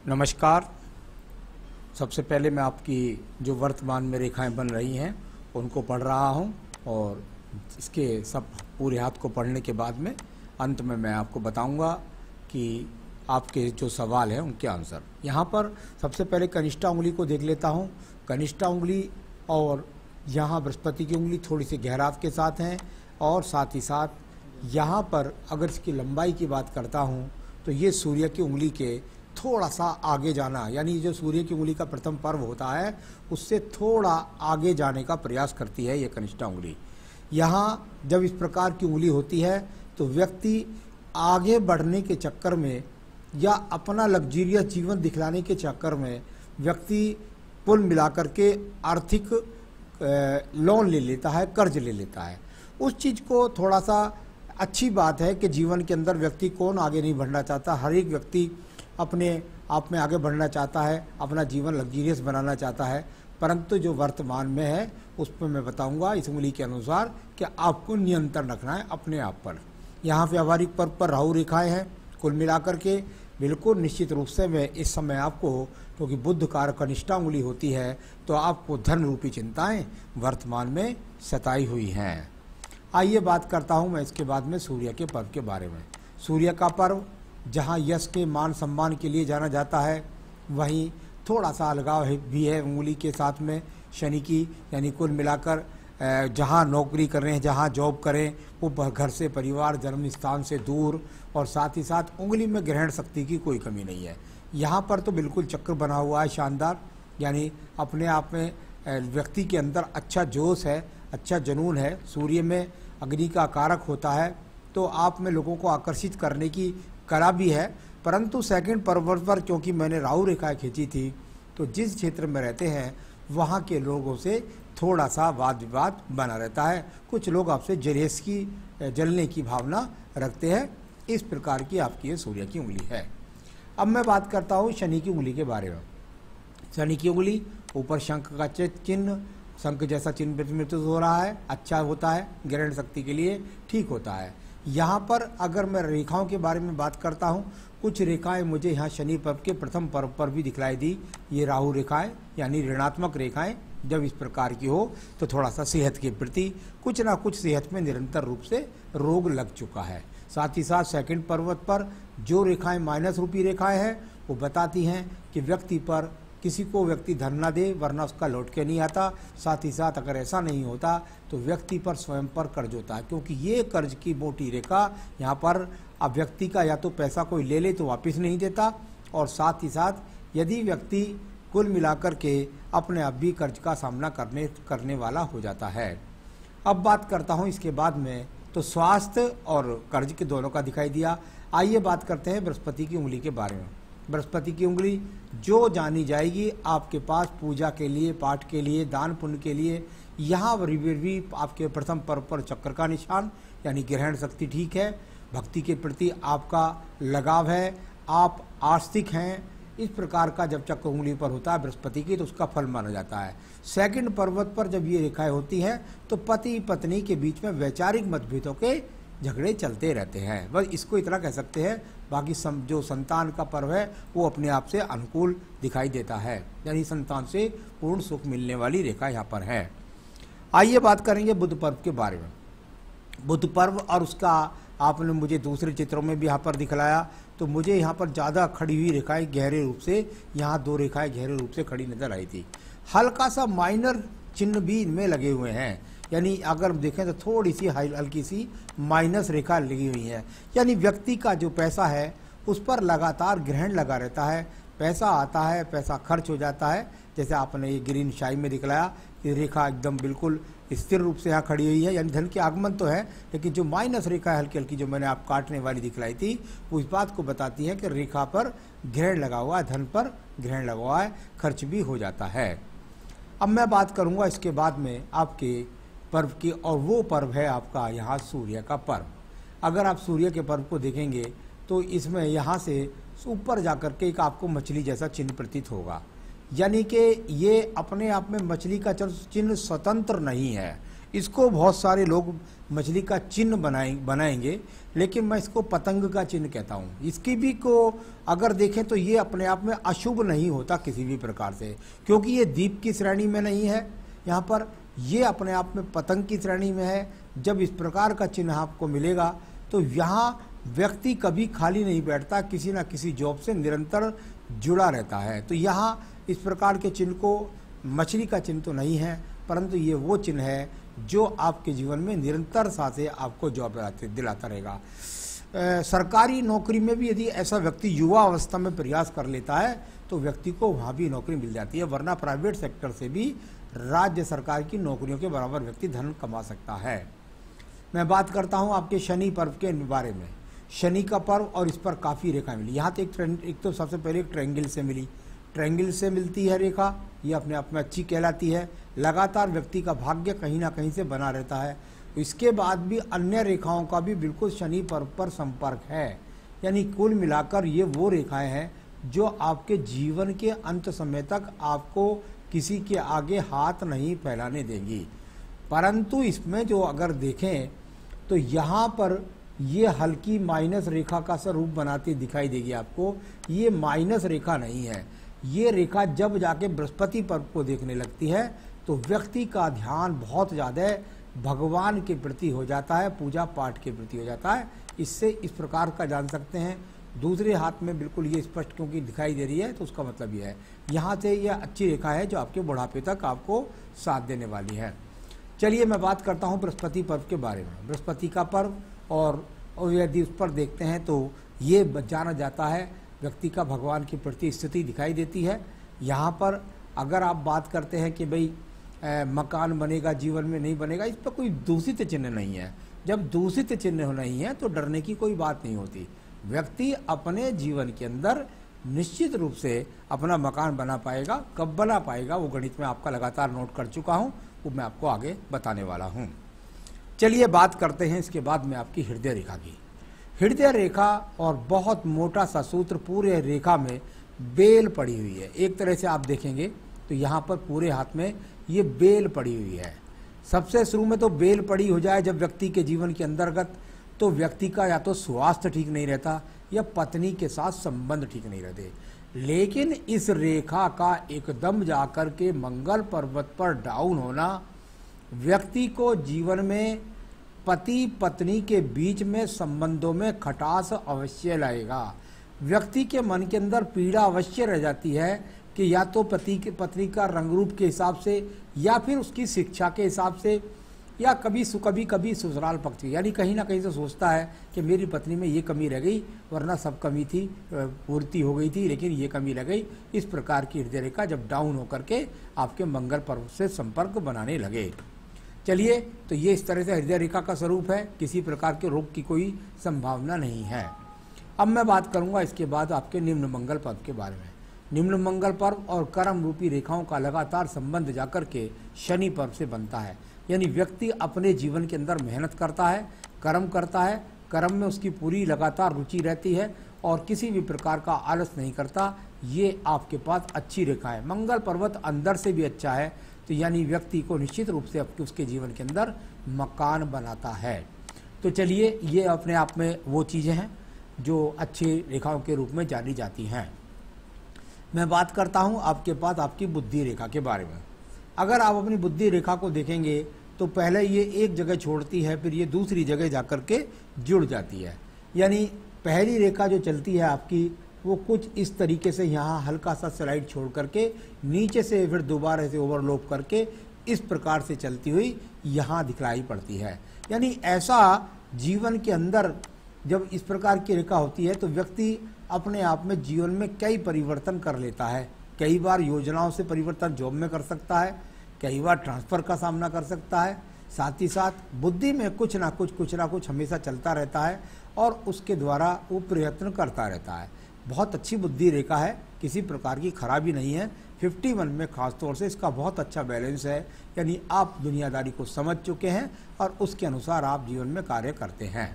नमस्कार। सबसे पहले मैं आपकी जो वर्तमान में रेखाएं बन रही हैं उनको पढ़ रहा हूं और इसके सब पूरे हाथ को पढ़ने के बाद में अंत में मैं आपको बताऊंगा कि आपके जो सवाल हैं उनके आंसर। यहाँ पर सबसे पहले कनिष्ठा उंगली को देख लेता हूँ। कनिष्ठा उंगली और यहाँ बृहस्पति की उंगली थोड़ी सी गहराव के साथ हैं और साथ ही साथ यहाँ पर अगर इसकी लंबाई की बात करता हूँ तो ये सूर्य की उंगली के थोड़ा सा आगे जाना, यानी जो सूर्य की उंगली का प्रथम पर्व होता है उससे थोड़ा आगे जाने का प्रयास करती है ये कनिष्ठा उंगली। यहाँ जब इस प्रकार की उंगली होती है तो व्यक्ति आगे बढ़ने के चक्कर में या अपना लग्जरियस जीवन दिखलाने के चक्कर में व्यक्ति कुल मिलाकर के आर्थिक लोन ले लेता है, कर्ज ले लेता है। उस चीज़ को थोड़ा सा अच्छी बात है कि जीवन के अंदर व्यक्ति कौन आगे नहीं बढ़ना चाहता, हर एक व्यक्ति अपने आप में आगे बढ़ना चाहता है, अपना जीवन लग्जरियस बनाना चाहता है। परंतु जो वर्तमान में है उस पर मैं बताऊंगा इस उंगली के अनुसार कि आपको नियंत्रण रखना है अपने आप पर। यहाँ व्यावहारिक पर्व पर राहु रेखाएं हैं। कुल मिलाकर के बिल्कुल निश्चित रूप से मैं इस समय आपको, क्योंकि बुध कारक कनिष्ठा उंगली होती है तो आपको धन रूपी चिंताएं वर्तमान में सताई हुई हैं। आइए बात करता हूँ मैं इसके बाद में सूर्य के पर्व के बारे में। सूर्य का पर्व जहाँ यश के मान सम्मान के लिए जाना जाता है, वहीं थोड़ा सा अलगाव भी है उंगली के साथ में शनि की, यानी कुल मिलाकर जहाँ नौकरी कर रहे हैं, जहाँ जॉब करें, वो घर से, परिवार, जन्म स्थान से दूर, और साथ ही साथ उंगली में ग्रहण शक्ति की कोई कमी नहीं है। यहाँ पर तो बिल्कुल चक्र बना हुआ है शानदार, यानी अपने आप में व्यक्ति के अंदर अच्छा जोश है, अच्छा जुनून है। सूर्य में अग्नि का कारक होता है तो आप में लोगों को आकर्षित करने की कला भी है। परंतु सेकंड पर्व पर क्योंकि मैंने राहु रेखाएं खींची थी तो जिस क्षेत्र में रहते हैं वहाँ के लोगों से थोड़ा सा वाद विवाद बना रहता है। कुछ लोग आपसे जलने की भावना रखते हैं। इस प्रकार की आपकी ये सूर्य की उंगली है। अब मैं बात करता हूँ शनि की उंगली के बारे में। शनि की उंगली ऊपर शंख का चिन्ह, शंख जैसा चिन्ह प्रतिनिधित्व हो रहा है, अच्छा होता है, ग्रहण शक्ति के लिए ठीक होता है। यहाँ पर अगर मैं रेखाओं के बारे में बात करता हूँ, कुछ रेखाएं मुझे यहाँ शनि पर्व के प्रथम पर्व पर भी दिखलाई दी। ये राहु रेखाएं यानी ऋणात्मक रेखाएं जब इस प्रकार की हो तो थोड़ा सा सेहत के प्रति कुछ ना कुछ सेहत में निरंतर रूप से रोग लग चुका है। साथ ही साथ सेकंड पर्वत पर जो रेखाएं माइनस रूपी रेखाएं हैं वो बताती हैं कि व्यक्ति पर किसी को व्यक्ति धन न दे वरना उसका लौट के नहीं आता। साथ ही साथ अगर ऐसा नहीं होता तो व्यक्ति पर स्वयं पर कर्ज होता है, क्योंकि ये कर्ज की मोटी रेखा यहाँ पर अब व्यक्ति का या तो पैसा कोई ले ले तो वापस नहीं देता, और साथ ही साथ यदि व्यक्ति कुल मिलाकर के अपने आप भी कर्ज का सामना करने वाला हो जाता है। अब बात करता हूँ इसके बाद में, तो स्वास्थ्य और कर्ज के दोनों का दिखाई दिया। आइए बात करते हैं बृहस्पति की उंगली के बारे में। बृहस्पति की उंगली जो जानी जाएगी आपके पास पूजा के लिए, पाठ के लिए, दान पुण्य के लिए। यहाँ भी आपके प्रथम पर्व पर चक्र का निशान, यानी ग्रहण शक्ति ठीक है, भक्ति के प्रति आपका लगाव है, आप आस्तिक हैं। इस प्रकार का जब चक्र उंगली पर होता है बृहस्पति की तो उसका फल माना जाता है। सेकंड पर्वत पर जब ये रेखाएं होती हैं तो पति पत्नी के बीच में वैचारिक मतभेदों के झगड़े चलते रहते हैं, बस इसको इतना कह सकते हैं। बाकी जो संतान का पर्व है वो अपने आप से अनुकूल दिखाई देता है, यानी संतान से पूर्ण सुख मिलने वाली रेखा यहाँ पर है। आइए बात करेंगे बुध पर्व के बारे में। बुध पर्व और उसका आपने मुझे दूसरे चित्रों में भी यहाँ पर दिखलाया, तो मुझे यहाँ पर ज़्यादा खड़ी हुई रेखाएं गहरे रूप से, यहाँ दो रेखाएं गहरे रूप से खड़ी नजर आई थी। हल्का सा माइनर चिन्ह भी इनमें लगे हुए हैं, यानी अगर देखें तो थोड़ी सी हल्की सी माइनस रेखा लगी हुई है, यानी व्यक्ति का जो पैसा है उस पर लगातार ग्रहण लगा रहता है। पैसा आता है, पैसा खर्च हो जाता है। जैसे आपने ये ग्रीन शाई में दिखलाया, ये रेखा एकदम बिल्कुल स्थिर रूप से यहाँ खड़ी हुई है, यानी धन के आगमन तो है, लेकिन जो माइनस रेखा है हल्की हल्की जो मैंने आप काटने वाली दिखलाई थी वो इस बात को बताती है कि रेखा पर ग्रहण लगा हुआ है, धन पर ग्रहण लगा हुआ है, खर्च भी हो जाता है। अब मैं बात करूँगा इसके बाद में आपके पर्व की, और वो पर्व है आपका यहाँ सूर्य का पर्व। अगर आप सूर्य के पर्व को देखेंगे तो इसमें यहाँ से ऊपर जाकर के एक आपको मछली जैसा चिन्ह प्रतीत होगा, यानी कि ये अपने आप में मछली का चिन्ह स्वतंत्र नहीं है, इसको बहुत सारे लोग मछली का चिन्ह बनाएंगे, लेकिन मैं इसको पतंग का चिन्ह कहता हूँ। इसकी भी को अगर देखें तो ये अपने आप में अशुभ नहीं होता किसी भी प्रकार से, क्योंकि ये दीप की श्रेणी में नहीं है, यहाँ पर ये अपने आप में पतंग की श्रेणी में है। जब इस प्रकार का चिन्ह आपको मिलेगा तो यहाँ व्यक्ति कभी खाली नहीं बैठता, किसी न किसी जॉब से निरंतर जुड़ा रहता है। तो यहाँ इस प्रकार के चिन्ह को, मछली का चिन्ह तो नहीं है, परंतु ये वो चिन्ह है जो आपके जीवन में निरंतरता से आपको जॉब दिलाता रहेगा। सरकारी नौकरी में भी यदि ऐसा व्यक्ति युवा अवस्था में प्रयास कर लेता है तो व्यक्ति को वहाँ भी नौकरी मिल जाती है, वरना प्राइवेट सेक्टर से भी राज्य सरकार की नौकरियों के बराबर व्यक्ति धन कमा सकता है। मैं बात करता हूँ आपके शनि पर्व के बारे में। शनि का पर्व और इस पर काफ़ी रेखा मिली। यहाँ तो एक तो सबसे पहले एक ट्रायंगल से मिली, ट्रायंगल से मिलती है रेखा, ये अपने आप में अच्छी कहलाती है। लगातार व्यक्ति का भाग्य कहीं ना कहीं से बना रहता है। इसके बाद भी अन्य रेखाओं का भी बिल्कुल शनि पर्व पर संपर्क है, यानी कुल मिलाकर ये वो रेखाएं हैं जो आपके जीवन के अंत समय तक आपको किसी के आगे हाथ नहीं फैलाने देंगी। परंतु इसमें जो अगर देखें तो यहाँ पर ये हल्की माइनस रेखा का स्वरूप बनाती दिखाई देगी आपको। ये माइनस रेखा नहीं है, ये रेखा जब जाके बृहस्पति पर्व को देखने लगती है तो व्यक्ति का ध्यान बहुत ज़्यादा भगवान के प्रति हो जाता है, पूजा पाठ के प्रति हो जाता है। इससे इस प्रकार का जान सकते हैं। दूसरे हाथ में बिल्कुल ये स्पष्ट क्योंकि दिखाई दे रही है तो उसका मतलब ये है, यहाँ से ये अच्छी रेखा है जो आपके बुढ़ापे तक आपको साथ देने वाली है। चलिए मैं बात करता हूँ बृहस्पति पर्व के बारे में। बृहस्पति का पर्व और यदि उस पर देखते हैं तो ये जाना जाता है व्यक्ति का भगवान के प्रति स्थिति दिखाई देती है। यहाँ पर अगर आप बात करते हैं कि भाई मकान बनेगा जीवन में नहीं बनेगा, इस पर कोई दूषित चिन्ह नहीं है। जब दूषित चिन्ह नहीं है तो डरने की कोई बात नहीं होती। व्यक्ति अपने जीवन के अंदर निश्चित रूप से अपना मकान बना पाएगा। कब बना पाएगा वो गणित में आपका लगातार नोट कर चुका हूँ, वो मैं आपको आगे बताने वाला हूँ। चलिए बात करते हैं इसके बाद में आपकी हृदय रेखा की। हृदय रेखा और बहुत मोटा सा सूत्र, पूरे रेखा में बेल पड़ी हुई है। एक तरह से आप देखेंगे तो यहाँ पर पूरे हाथ में ये बेल पड़ी हुई है। सबसे शुरू में तो बेल पड़ी हो जाए जब व्यक्ति के जीवन के अंतर्गत, तो व्यक्ति का या तो स्वास्थ्य ठीक नहीं रहता या पत्नी के साथ संबंध ठीक नहीं रहते। लेकिन इस रेखा का एकदम जाकर के मंगल पर्वत पर डाउन होना व्यक्ति को जीवन में पति पत्नी के बीच में संबंधों में खटास अवश्य लाएगा। व्यक्ति के मन के अंदर पीड़ा अवश्य रह जाती है कि या तो पत्नी का रंग रूप के हिसाब से या फिर उसकी शिक्षा के हिसाब से, या कभी कभी ससुराल पक्ष, यानी कहीं ना कहीं से सोचता है कि मेरी पत्नी में ये कमी रह गई, वरना सब कमी थी पूर्ति हो गई थी, लेकिन ये कमी रह गई। इस प्रकार की हृदय रेखा जब डाउन होकर के आपके मंगल पर्व से संपर्क बनाने लगे। चलिए, तो ये इस तरह से हृदय रेखा का स्वरूप है। किसी प्रकार के रोग की कोई संभावना नहीं है। अब मैं बात करूंगा इसके बाद आपके निम्न मंगल पर्व के बारे में। निम्न मंगल पर्व और कर्म रूपी रेखाओं का लगातार संबंध जाकर के शनि पर्व से बनता है। यानी व्यक्ति अपने जीवन के अंदर मेहनत करता है, कर्म करता है, कर्म में उसकी पूरी लगातार रुचि रहती है और किसी भी प्रकार का आलस नहीं करता। ये आपके पास अच्छी रेखा है। मंगल पर्वत अंदर से भी अच्छा है, तो यानी व्यक्ति को निश्चित रूप से उसके जीवन के अंदर मकान बनाता है। तो चलिए, ये अपने आप में वो चीज़ें हैं जो अच्छी रेखाओं के रूप में जानी जाती हैं। मैं बात करता हूँ आपके पास आपकी बुद्धि रेखा के बारे में। अगर आप अपनी बुद्धि रेखा को देखेंगे तो पहले ये एक जगह छोड़ती है, फिर ये दूसरी जगह जाकर के जुड़ जाती है। यानी पहली रेखा जो चलती है आपकी वो कुछ इस तरीके से यहाँ हल्का सा स्लाइड छोड़ करके नीचे से फिर दोबारा से ओवरलोप करके इस प्रकार से चलती हुई यहाँ दिखलाई पड़ती है। यानी ऐसा जीवन के अंदर जब इस प्रकार की रेखा होती है तो व्यक्ति अपने आप में जीवन में कई परिवर्तन कर लेता है। कई बार योजनाओं से परिवर्तन जॉब में कर सकता है, कई बार ट्रांसफ़र का सामना कर सकता है। साथ ही साथ बुद्धि में कुछ ना कुछ हमेशा चलता रहता है और उसके द्वारा वो प्रयत्न करता रहता है। बहुत अच्छी बुद्धि रेखा है, किसी प्रकार की खराबी नहीं है। 51 में खास तौर से इसका बहुत अच्छा बैलेंस है। यानी आप दुनियादारी को समझ चुके हैं और उसके अनुसार आप जीवन में कार्य करते हैं।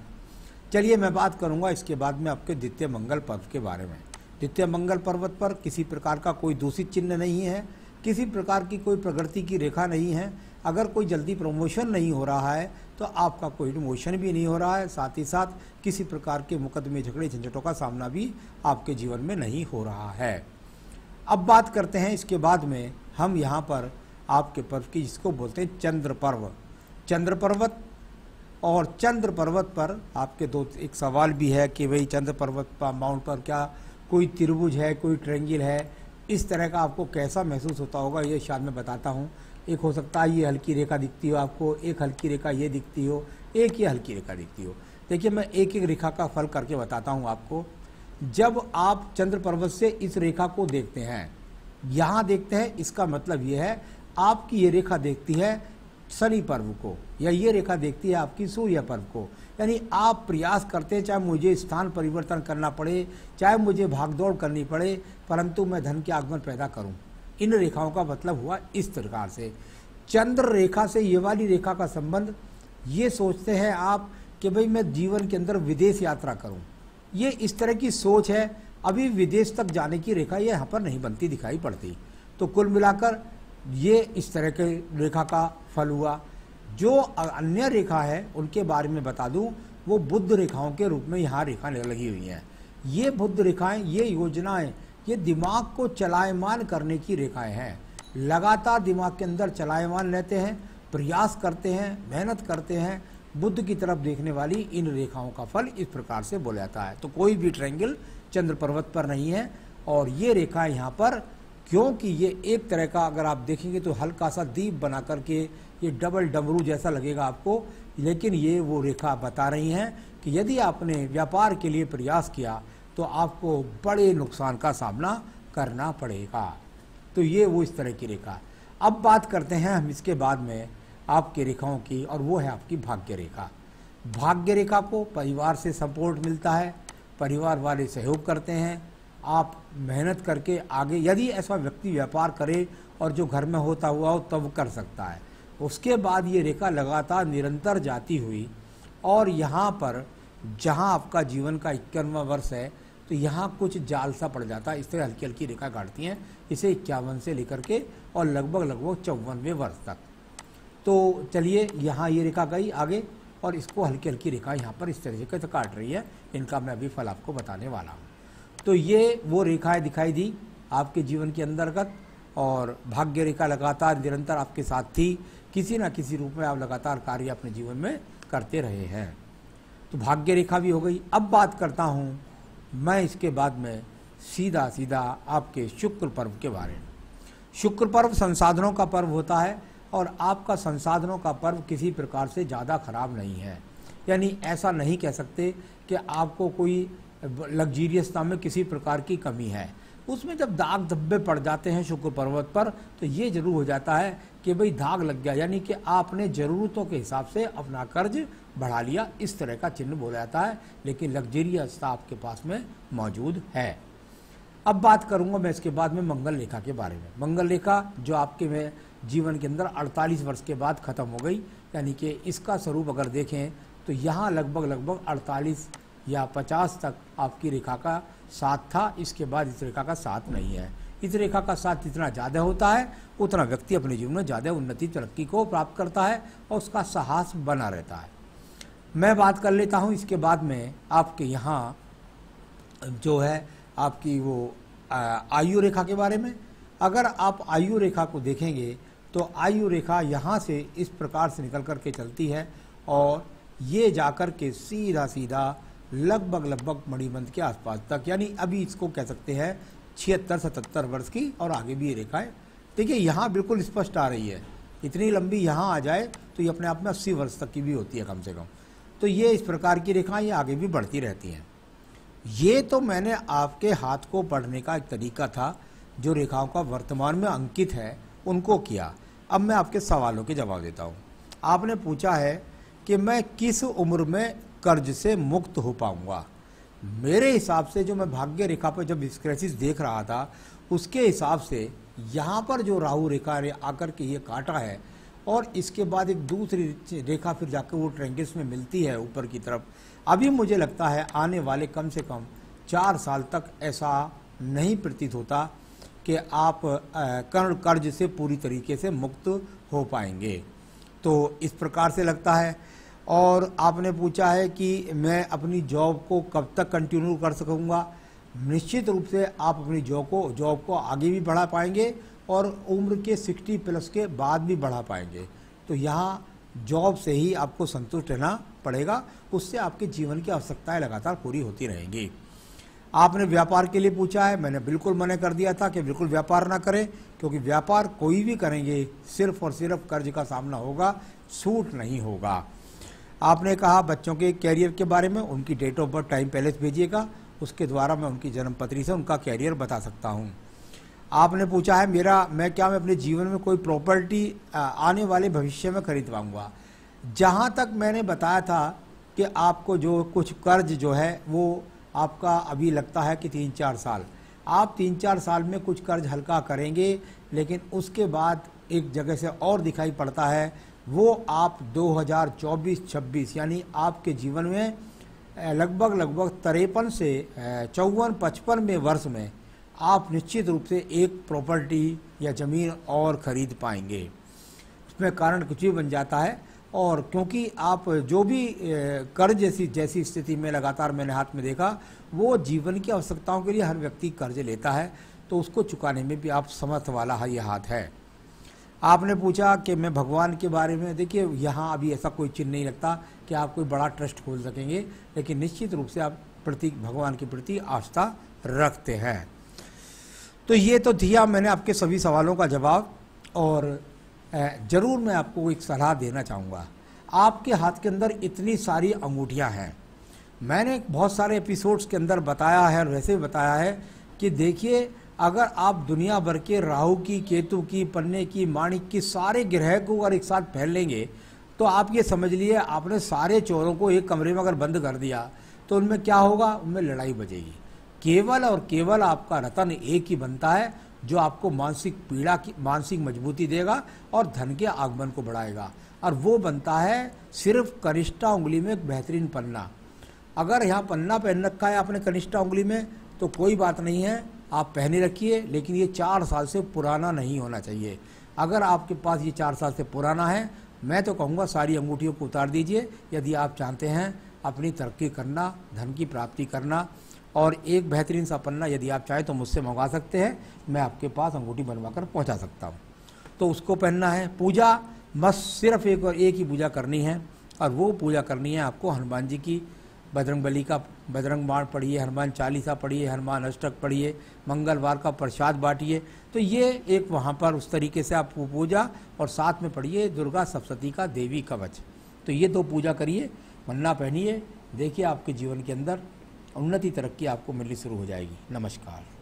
चलिए, मैं बात करूंगा इसके बाद में आपके द्वितीय मंगल पर्व के बारे में। द्वितीय मंगल पर्वत पर किसी प्रकार का कोई दूषित चिन्ह नहीं है, किसी प्रकार की कोई प्रकृति की रेखा नहीं है। अगर कोई जल्दी प्रमोशन नहीं हो रहा है तो आपका कोई डिमोशन भी नहीं हो रहा है, साथ ही साथ किसी प्रकार के मुकदमे झगड़े झंझटों का सामना भी आपके जीवन में नहीं हो रहा है। अब बात करते हैं इसके बाद में हम यहाँ पर आपके पर्व की, जिसको बोलते हैं चंद्र पर्व। चंद्र पर्वत और चंद्र पर्वत पर आपके एक सवाल भी है कि भाई चंद्र पर्वत पर माउंट पर क्या कोई त्रिभुज है, कोई ट्रायंगल है, इस तरह का आपको कैसा महसूस होता होगा, ये शायद मैं बताता हूँ। एक हो सकता है ये हल्की रेखा दिखती हो आपको, एक हल्की रेखा ये दिखती हो, एक ये हल्की रेखा दिखती हो। देखिए मैं एक एक रेखा का फल करके बताता हूँ आपको। जब आप चंद्र पर्वत से इस रेखा को देखते हैं, यहाँ देखते हैं, इसका मतलब ये है आपकी ये रेखा देखती है शनि पर्व को, या ये रेखा देखती है आपकी सूर्य पर्व को। यानी आप प्रयास करते हैं, चाहे मुझे स्थान परिवर्तन करना पड़े, चाहे मुझे भागदौड़ करनी पड़े, परंतु मैं धन के आगमन पैदा करूं। इन रेखाओं का मतलब हुआ इस प्रकार से। चंद्र रेखा से ये वाली रेखा का संबंध, ये सोचते हैं आप कि भाई मैं जीवन के अंदर विदेश यात्रा करूं, ये इस तरह की सोच है। अभी विदेश तक जाने की रेखा ये यहाँ पर नहीं बनती दिखाई पड़ती। तो कुल मिलाकर ये इस तरह के रेखा का फल हुआ। जो अन्य रेखा है उनके बारे में बता दूं, वो बुद्ध रेखाओं के रूप में यहाँ रेखा लगी हुई हैं। ये बुद्ध रेखाएं, ये योजनाएं, ये दिमाग को चलायमान करने की रेखाएं हैं। लगातार दिमाग के अंदर चलायमान रहते हैं, प्रयास करते हैं, मेहनत करते हैं। बुद्ध की तरफ देखने वाली इन रेखाओं का फल इस प्रकार से बोला जाता है। तो कोई भी ट्रायंगल चंद्र पर्वत पर नहीं है। और ये रेखा यहाँ पर, क्योंकि ये एक तरह का, अगर आप देखेंगे तो हल्का सा दीप बना करके ये डबल डमरू जैसा लगेगा आपको, लेकिन ये वो रेखा बता रही हैं कि यदि आपने व्यापार के लिए प्रयास किया तो आपको बड़े नुकसान का सामना करना पड़ेगा। तो ये वो इस तरह की रेखा। अब बात करते हैं हम इसके बाद में आपकी रेखाओं की, और वो है आपकी भाग्य रेखा। भाग्य रेखा को परिवार से सपोर्ट मिलता है, परिवार वाले सहयोग करते हैं, आप मेहनत करके आगे, यदि ऐसा व्यक्ति व्यापार करे और जो घर में होता हुआ हो तब कर सकता है। उसके बाद ये रेखा लगातार निरंतर जाती हुई, और यहाँ पर जहाँ आपका जीवन का 51वां वर्ष है तो यहाँ कुछ जाल सा पड़ जाता है। इस तरह हल्की हल्की रेखा काटती हैं इसे 51 से लेकर के और लगभग 54वें वर्ष तक। तो चलिए यहाँ ये रेखा गई आगे, और इसको हल्की हल्की रेखा यहाँ पर इस तरीके से काट रही है। इनका मैं अभी फल आपको बताने वाला हूँ। तो ये वो रेखाएं दिखाई दी आपके जीवन के अंतर्गत, और भाग्य रेखा लगातार निरंतर आपके साथ थी। किसी न किसी रूप में आप लगातार कार्य अपने जीवन में करते रहे हैं। तो भाग्य रेखा भी हो गई। अब बात करता हूँ मैं इसके बाद में सीधा आपके शुक्र पर्व के बारे में। शुक्र पर्व संसाधनों का पर्व होता है, और आपका संसाधनों का पर्व किसी प्रकार से ज़्यादा खराब नहीं है। यानी ऐसा नहीं कह सकते कि आपको कोई लग्जीरियसता में किसी प्रकार की कमी है। उसमें जब दाग धब्बे पड़ जाते हैं शुक्र पर्वत पर, तो ये जरूर हो जाता है कि भाई दाग लग गया, यानी कि आपने ज़रूरतों के हिसाब से अपना कर्ज बढ़ा लिया, इस तरह का चिन्ह बोला जाता है। लेकिन लग्जरियसता आपके पास में मौजूद है। अब बात करूंगा मैं इसके बाद में मंगल रेखा के बारे में। मंगल रेखा जो आपके में जीवन के अंदर 48 वर्ष के बाद ख़त्म हो गई, यानी कि इसका स्वरूप अगर देखें तो यहाँ लगभग 48 या 50 तक आपकी रेखा का साथ था। इसके बाद इस रेखा का साथ नहीं है। इस रेखा का साथ जितना ज़्यादा होता है उतना व्यक्ति अपने जीवन में ज़्यादा उन्नति तरक्की को प्राप्त करता है और उसका साहस बना रहता है। मैं बात कर लेता हूँ इसके बाद में आपके यहाँ जो है आपकी वो आयु रेखा के बारे में। अगर आप आयु रेखा को देखेंगे तो आयु रेखा यहाँ से इस प्रकार से निकल कर के चलती है, और ये जाकर के सीधा लगभग मणिबंध के आसपास तक, यानी अभी इसको कह सकते हैं 76-77 वर्ष की, और आगे भी ये रेखाएं देखिए यहाँ बिल्कुल स्पष्ट आ रही है। इतनी लंबी यहाँ आ जाए तो ये अपने आप में 80 वर्ष तक की भी होती है कम से कम। तो ये इस प्रकार की रेखाएं ये आगे भी बढ़ती रहती हैं। ये तो मैंने आपके हाथ को पढ़ने का एक तरीका था, जो रेखाओं का वर्तमान में अंकित है उनको किया। अब मैं आपके सवालों के जवाब देता हूँ। आपने पूछा है कि मैं किस उम्र में कर्ज से मुक्त हो पाऊंगा। मेरे हिसाब से जो मैं भाग्य रेखा पर जब स्क्रैचेस देख रहा था उसके हिसाब से यहाँ पर जो राहु रेखा आकर के ये काटा है, और इसके बाद एक दूसरी रेखा फिर जाकर वो ट्रायंगल्स में मिलती है ऊपर की तरफ। अभी मुझे लगता है आने वाले कम से कम 4 साल तक ऐसा नहीं प्रतीत होता कि आप कर्ज से पूरी तरीके से मुक्त हो पाएंगे। तो इस प्रकार से लगता है। और आपने पूछा है कि मैं अपनी जॉब को कब तक कंटिन्यू कर सकूंगा। निश्चित रूप से आप अपनी जॉब को आगे भी बढ़ा पाएंगे और उम्र के 60 प्लस के बाद भी बढ़ा पाएंगे। तो यहाँ जॉब से ही आपको संतुष्ट रहना पड़ेगा, उससे आपके जीवन की आवश्यकताएं लगातार पूरी होती रहेंगी। आपने व्यापार के लिए पूछा है, मैंने बिल्कुल मना कर दिया था कि बिल्कुल व्यापार ना करें, क्योंकि व्यापार कोई भी करेंगे सिर्फ और सिर्फ कर्ज का सामना होगा, छूट नहीं होगा। आपने कहा बच्चों के कैरियर के बारे में, उनकी डेट ऑफ बर्थ टाइम पहले भेजिएगा, उसके द्वारा मैं उनकी जन्मपत्री से उनका कैरियर बता सकता हूँ। आपने पूछा है मैं अपने जीवन में कोई प्रॉपर्टी आने वाले भविष्य में खरीद पाऊंगा। जहाँ तक मैंने बताया था कि आपको जो कुछ कर्ज जो है वो आपका अभी लगता है कि 3-4 साल, आप 3-4 साल में कुछ कर्ज हल्का करेंगे, लेकिन उसके बाद एक जगह से और दिखाई पड़ता है, वो आप 2024-26 यानी आपके जीवन में लगभग 53 से 54-55 में वर्ष में आप निश्चित रूप से एक प्रॉपर्टी या ज़मीन और ख़रीद पाएंगे। इसमें कारण कुछ भी बन जाता है। और क्योंकि आप जो भी कर्ज जैसी स्थिति में लगातार मैंने हाथ में देखा, वो जीवन की आवश्यकताओं के लिए हर व्यक्ति कर्ज लेता है, तो उसको चुकाने में भी आप समर्थ वाला ये हाथ है। आपने पूछा कि मैं भगवान के बारे में, देखिए यहाँ अभी ऐसा कोई चिन्ह नहीं लगता कि आप कोई बड़ा ट्रस्ट खोल सकेंगे, लेकिन निश्चित रूप से आप भगवान के प्रति आस्था रखते हैं। तो ये तो दिया मैंने आपके सभी सवालों का जवाब। और ज़रूर मैं आपको एक सलाह देना चाहूँगा। आपके हाथ के अंदर इतनी सारी अंगूठियाँ हैं, मैंने बहुत सारे एपिसोड्स के अंदर बताया है और वैसे भी बताया है कि देखिए, अगर आप दुनिया भर के राहु की, केतु की, पन्ने की, माणिक की सारे ग्रह को अगर एक साथ फैल लेंगे, तो आप ये समझ लिए आपने सारे चोरों को एक कमरे में अगर बंद कर दिया, तो उनमें क्या होगा, उनमें लड़ाई बजेगी। केवल और केवल आपका रतन एक ही बनता है, जो आपको मानसिक पीड़ा की मानसिक मजबूती देगा और धन के आगमन को बढ़ाएगा, और वो बनता है सिर्फ कनिष्ठा उंगली में एक बेहतरीन पन्ना। अगर यहाँ पन्ना पहन रखा है आपने कनिष्ठा उंगली में, तो कोई बात नहीं है, आप पहने रखिए, लेकिन ये 4 साल से पुराना नहीं होना चाहिए। अगर आपके पास ये 4 साल से पुराना है, मैं तो कहूँगा सारी अंगूठियों को उतार दीजिए, यदि आप चाहते हैं अपनी तरक्की करना, धन की प्राप्ति करना। और एक बेहतरीन सा पन्ना यदि आप चाहें तो मुझसे मंगवा सकते हैं, मैं आपके पास अंगूठी बनवा कर पहुँचा सकता हूँ। तो उसको पहनना है। पूजा बस सिर्फ एक और एक ही पूजा करनी है, और वो पूजा करनी है आपको हनुमान जी की। बजरंगबली का बजरंग बाण पढ़िए, हनुमान चालीसा पढ़िए, हनुमान अष्टक पढ़िए, मंगलवार का प्रसाद बांटिए। तो ये एक वहाँ पर उस तरीके से आप पूजा, और साथ में पढ़िए दुर्गा सप्तशती का देवी कवच। तो ये 2 पूजा करिए, पन्ना पहनिए, देखिए आपके जीवन के अंदर उन्नति तरक्की आपको मिलनी शुरू हो जाएगी। नमस्कार।